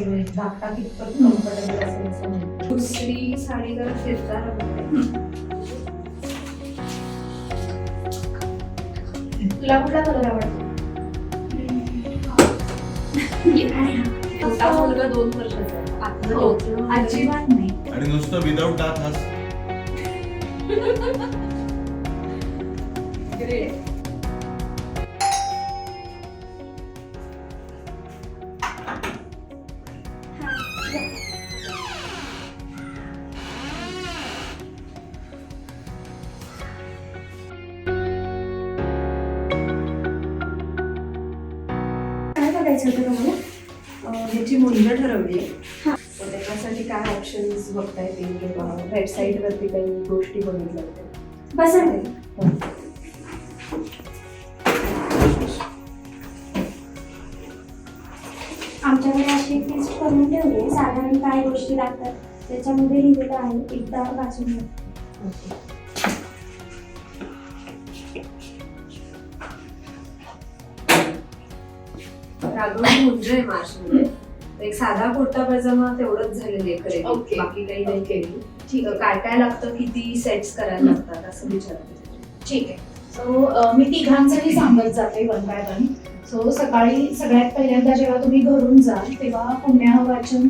असेल, धाकटा कितपत कम्फर्टेबल असेल असं म्हणते. दुसरी साडी जरा फिरता तुला कुठला कलर आवडतो? मोठा मुलगा 2 वर्षाचा आहे. आता हो. डोकं अजिबात नाही. आणि नुसतं विदाउट दात हास. ग्रेट. काय बघायचं होतं तुम्हाला? ह्याची मुलं ठरवली आहे. तर त्याच्यासाठी काय ऑप्शन्स बघता येतील किंवा वेबसाईटवरती काही गोष्टी बघितल्या होत्या. बसा रे. आमच्याकडे अशी एक लिस्ट करून ठेवली आहे. साधारण काय गोष्टी लागतात त्याच्यामध्ये लिहिलेलं आहे. एकदा वाचून घ्या. राघवची मुंज आहे मार्चमध्ये. एक साधा कुर्ता पायजमा तेवढंच झालेली आहे खरेदी. Okay. बाकी काही नाही केली. ठीक तर काय काय लागतं, किती सेट्स करायला लागतात असं विचारते. ठीक आहे. सो मी तिघांसाठी सांगत जाते वन बाय वन. सो सकाळी सगळ्यात पहिल्यांदा जेव्हा तुम्ही घरून जाल तेव्हा पुण्याह वाचन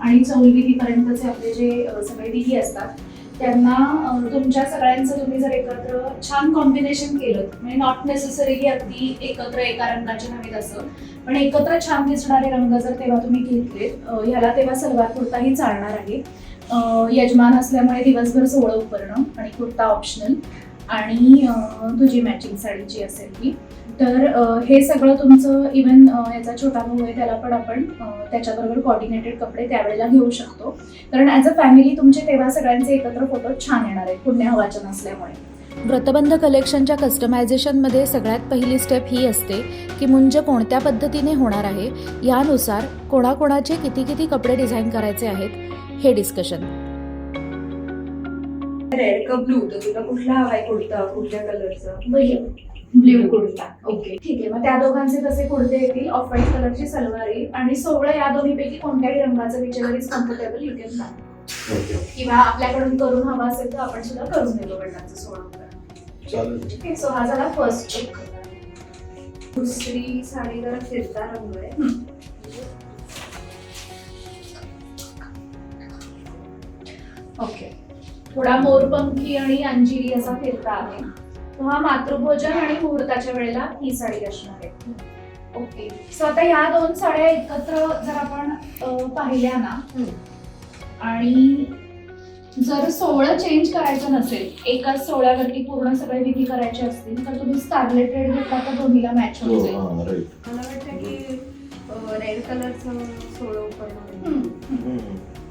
आणि चौलविधीपर्यंतचे आपले जे सगळे विधी असतात त्यांना तुमच्या सगळ्यांचं तुम्ही जर एकत्र छान कॉम्बिनेशन केलं, म्हणजे नॉट नेसेसरीली अगदी एकत्र एका रंगाचे नाहीत असं, पण एकत्र छान दिसणारे रंग जर तेव्हा तुम्ही घेतले, ह्याला तेव्हा सलवार कुर्ताही चालणार आहे. यजमान असल्यामुळे दिवसभर सोहळं उपरणं आणि कुर्ता ऑप्शनल आणि तुझी मॅचिंग साडी जी असेल ती. तर हे सगळं तुमचं इवन याचा छोटा भाऊ आहे त्याला पण आपण त्याच्याबरोबर कोऑर्डिनेटेड कपडे त्यावेळेला घेऊ शकतो. कारण ॲज अ फॅमिली तुमचे तेव्हा सगळ्यांचे एकत्र फोटो छान येणार आहेत पुण्य वाचन असल्यामुळे. व्रतबंध कलेक्शनच्या कस्टमायझेशनमध्ये सगळ्यात पहिली स्टेप ही असते की मुंज कोणत्या पद्धतीने होणार आहे, यानुसार कोणाकोणाचे किती किती कपडे डिझाईन करायचे आहेत हे डिस्कशन. रेड का ब्लू, तर तुला कुठला हवाय कुर्ता, कुठल्या कलरचा? ब्ल्यू कुर्ता. ओके, ठीक आहे. मग त्या दोघांचे तसे कुर्ते येतील. ऑफ व्हाईट कलरची सलवार येईल आणि सोहळं या दोन्हीपैकी कोणत्याही रंगाचं whichever is comfortable you can buy. किंवा आपल्याकडून करून हवा असेल तर आपण सुद्धा करून देतो बटनाचं सोहळं. चालेल. ओके, सो हा झाला फर्स्ट चेक. दुसरी साडी जरा फिरता रंग आहे. ओके, थोडा मोरपंखी आणि अंजिरी असा फिरता आहे. तो हा मातृभोजन आणि मुहूर्ताच्या वेळेला ही साडी असणार आहे. ओके, सो आता ह्या दोन साड्या एकत्र जर आपण पाहिल्या ना, आणि जर सोहळं चेंज करायचं नसेल, एकाच सोहळ्यावरती पूर्ण सगळे विधी करायचे असतील तर तुम्ही स्कारलेट रेड घेतला तर दोन्हीला मॅच होऊन जाईल. मला वाटतं की रेड कलरचं सोळं उपरणं.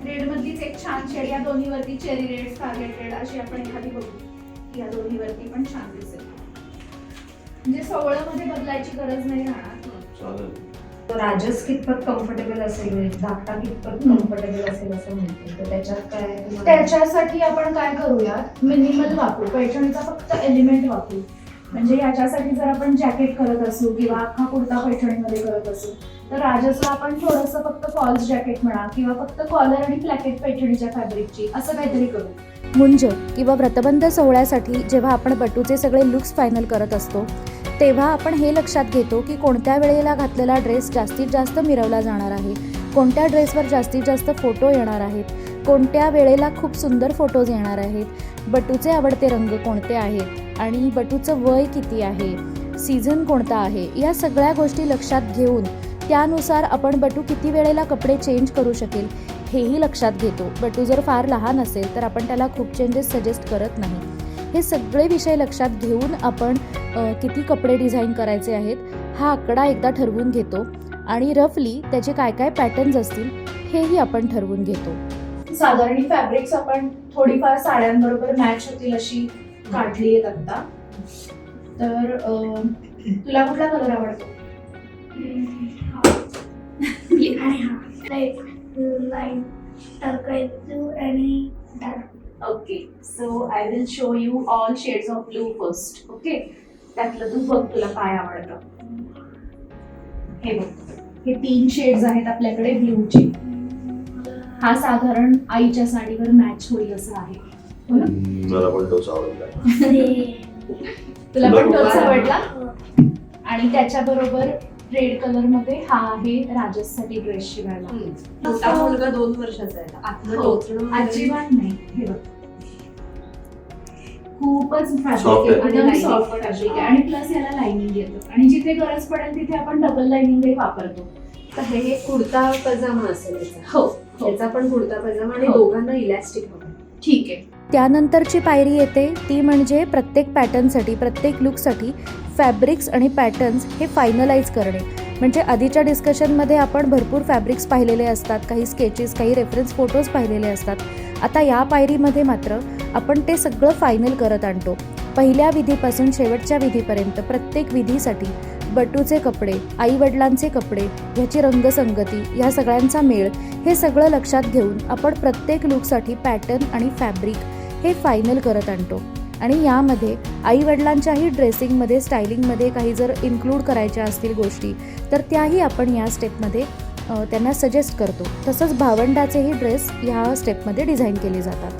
रेड मधलीच एक छान शेड या दोन्हीवरती चेरी रेड, स्कारलेट रेड अशी आपण एखादी बघू. या दोन्हीवरती पण छान दिसेल. म्हणजे सोहळ्यामध्ये बदलायची गरज नाही राहणार. राजस कितपत कम्फर्टेबल असेल, धाकटा कितपत कम्फर्टेबल असेल असं म्हणते. तर त्याच्यात काय तुम्हाला- त्याच्यासाठी आपण काय करूयात, मिनिमल वापरू. पैठणीचा फक्त एलिमेंट वापरू. म्हणजे याच्यासाठी जर आपण जॅकेट करत असू किंवा अख्खा कुर्ता पैठणीमध्ये करत असू तर राजसला आपण थोडंसं फक्त फॉल्स जॅकेट म्हणा किंवा फक्त कॉलर आणि प्लॅकेट पैठणीच्या फॅब्रिकची असं काहीतरी करू. मुंज किंवा व्रतबंध सोहळ्यासाठी जेव्हा आपण बटूचे सगळे लुक्स फायनल करत असतो तेव्हा आपण हे लक्षात घेतो की कोणत्या वेळेला घातलेला ड्रेस जास्तीत जास्त मिरवला जाणार आहे, कोणत्या ड्रेसवर जास्तीत जास्त फोटो येणार आहेत, कोणत्या वेळेला खूप सुंदर फोटोज येणार आहेत, बटूचे आवडते रंग कोणते आहेत आणि बटूचं वय किती आहे, सीझन कोणता आहे, या सगळ्या गोष्टी लक्षात घेऊन त्यानुसार आपण बटू किती वेळेला कपडे चेंज करू शकेल हेही लक्षात घेतो. बटू जर फार लहान असेल तर आपण त्याला खूप चेंजेस सजेस्ट करत नाही. हे सगळे विषय लक्षात घेऊन आपण किती कपडे डिझाईन करायचे आहेत हा आकडा एकदा ठरवून घेतो आणि रफली त्याचे काय काय पॅटर्न्स असतील हेही आपण ठरवून घेतो. साधारण फॅब्रिक्स आपण थोडीफार साड्यांबरोबर मॅच होतील अशी काढली आहेत आता. तर तुला कुठला कलर आवडतो? लाईट turquoise blue आणि dark. Okay, so I will show you all shades of blue first. Okay, त्यातलं तू बघ तुला काय आवडतं. हे बघ, हे 3 शेड्स आहेत आपल्याकडे ब्ल्यूचे. हा साधारण आईच्या साडीवर मॅच होईल असं आहे, हो ना? मला पण तोच आवडला. तुला पण तोच आवडला. हो. आणि त्याच्याबरोबर रेड कलर मध्ये हा आहे राजससाठी ड्रेस शिवायला. मोठा मुलगा 2 वर्षाचा आहे. आतलं हो, टोचणं वगैरे अजिबात नाही. हे बघ, खूपच Soft फॅब्रिक आहे. एकदम आणि सॉफ्ट lining. फॅब्रिक आहे. आणि प्लस याला लाइनिंग येतं आणि जिथे गरज पडेल तिथे आपण डबल लाइनिंग वापरतो. तर हे कुर्ता पजामा असेल याचा. हो हो, याचा पण कुर्ता पजामा आणि हो. दोघांना इलॅस्टिक हवं. ठीक आहे. त्यानंतरची पायरी येते ती म्हणजे प्रत्येक पॅटर्नसाठी प्रत्येक लुकसाठी फॅब्रिक्स आणि पॅटर्न्स हे फायनलाइज करणे. म्हणजे आधीच्या डिस्कशनमध्ये आपण भरपूर फॅब्रिक्स पाहिलेले असतात, काही स्केचेस, काही रेफरन्स फोटोज पाहिलेले असतात. आता या पायरीमध्ये मात्र आपण ते सगळं फायनल करत आणतो. पहिल्या विधीपासून शेवटच्या विधीपर्यंत प्रत्येक विधीसाठी बटूचे कपडे, आईवडिलांचे कपडे, ह्याची रंगसंगती, ह्या सगळ्यांचा मेळ, हे सगळं लक्षात घेऊन आपण प्रत्येक लुकसाठी पॅटर्न आणि फॅब्रिक हे फायनल करत आणतो. आणि यामध्ये आईवडिलांच्याही ड्रेसिंगमध्ये, स्टायलिंगमध्ये काही जर इन्क्लूड करायच्या असतील गोष्टी तर त्याही आपण या स्टेपमध्ये त्यांना सजेस्ट करतो. तसंच भावंडाचेही ड्रेस ह्या स्टेपमध्ये डिझाईन केले जातात.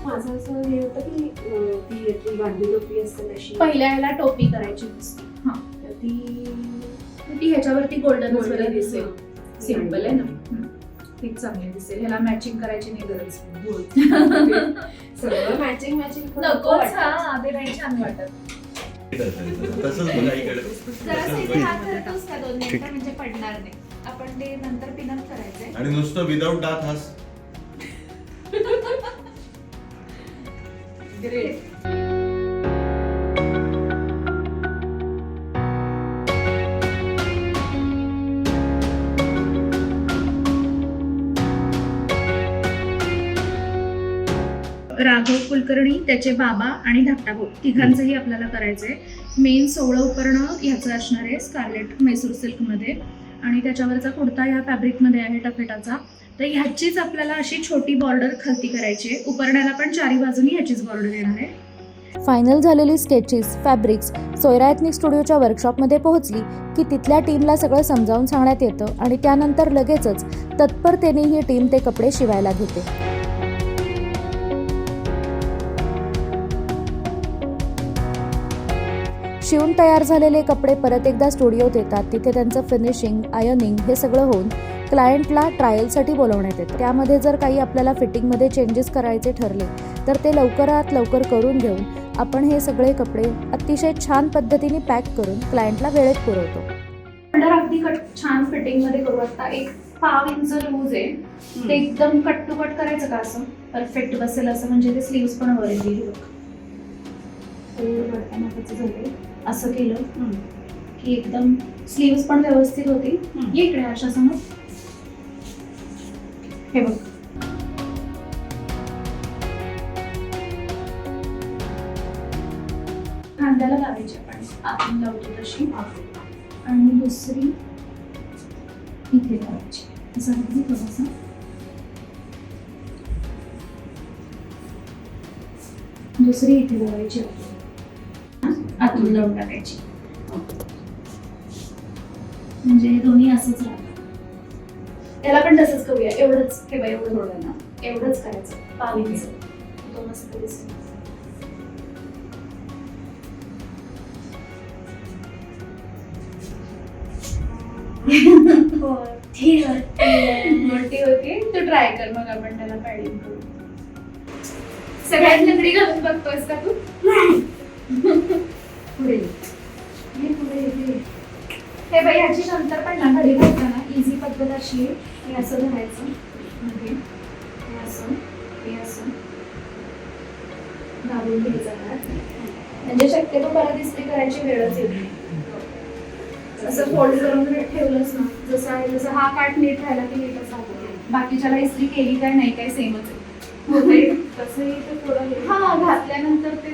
माझं असं हे होतं की ती याची गांधी टोपी असते तशी. पहिल्या याला टोपी करायची असते. हा, तर ती ह्याच्यावरती गोल्डन Golden वगैरे दिसेल. दिसेल. सिम्पल आहे ना, ती चांगली दिसेल. ह्याला मॅचिंग करायची नाही गरज. सगळं मॅचिंग नकोच. हा, ते नाही छान वाटत. तसंच बघ आईकडे. जरासं इथे हात करतोस का 2 मिनिटं, म्हणजे पडणार नाही. आपण ते नंतर पिनअप करायचंय. आणि नुसतं विदाऊट दात हास. ग्रेट. राघव कुलकर्णी, त्याचे बाबा आणि धाकटा भाऊ तिघांचंही आपल्याला करायचंय. मेन 16 उपरणं ह्याचं असणार आहे स्कारलेट मैसूर सिल्कमध्ये. आणि त्याच्यावरचा कुर्ता ह्या फॅब्रिकमध्ये आहे टफेटाचा. तर ह्याचीच आपल्याला अशी छोटी बॉर्डर खालती करायची आहे. उपरण्याला पण चारी बाजूनी ह्याचीच बॉर्डर येणार आहे. फायनल झालेली स्केचेस, फॅब्रिक्स सोयरा एथनिक स्टुडिओच्या वर्कशॉपमध्ये पोहोचली की तिथल्या टीमला सगळं समजावून सांगण्यात येतं आणि त्यानंतर लगेचच तत्परतेने ही टीम ते कपडे शिवायला घेते. शिवून तयार झालेले कपडे परत एकदा स्टुडिओत येतात. तिथे त्यांचं फिनिशिंग, आयर्निंग हे सगळं होऊन क्लायंटला ट्रायलसाठी बोलवण्यात येतं. त्यामध्ये जर काही आपल्याला फिटिंगमध्ये चेंजेस करायचे ठरले तर ते लवकरात लवकर करून घेऊन आपण हे सगळे कपडे अतिशय छान पद्धतीने पॅक करून क्लायंटला वेळेत पुरवतो. अंडर अगदी छान फिटिंग मध्ये करू. आता 1 पाव इंच लूज आहे, ते एकदम कट टू कट करायचं का असं परफेक्ट बसेल असं, म्हणजे ते स्लीव्स पण वर येईल. असं केलं की एकदम स्लीव्स पण व्यवस्थित होती. ये इकडे अशा समोर. हे बघ, खांद्याला लावायची आपण आतून लावतो तशी, आणि दुसरी इथे लावायची असं अगदी थोडंसं. दुसरी इथे लावायची आतून लावून टाकायची. म्हणजे हे दोन्ही असंच राहतं. त्याला पण तसंच करूया. एवढंच ठेवा, एवढं थोडं ना, एवढंच करायचं. पाव इंच तो मस्त दिसेल. मोठी होती. तू ट्राय कर, मग आपण त्याला पॅडिंग करू. सगळ्यात लंगडी घालून बघतोयस का तू? पुढे हे बाई, ह्याची नंतर पण ना घरी घालताना इझी पद्धत अशी आहे. हे असं धरायचं, म्हणजे हे असं, हे असं घालून घ्यायचं. म्हणजे शक्यतो परत इस्त्री करायची वेळच येत नाही. असं फोल्ड करून ठेवलंच ना, जसं आहे तसं. हा काट नीट राहिला की नीटच राहतो. बाकीच्याला इस्त्री केली काय नाही काय सेमच आहे. तसंही ते थोडं हा घातल्यानंतर ते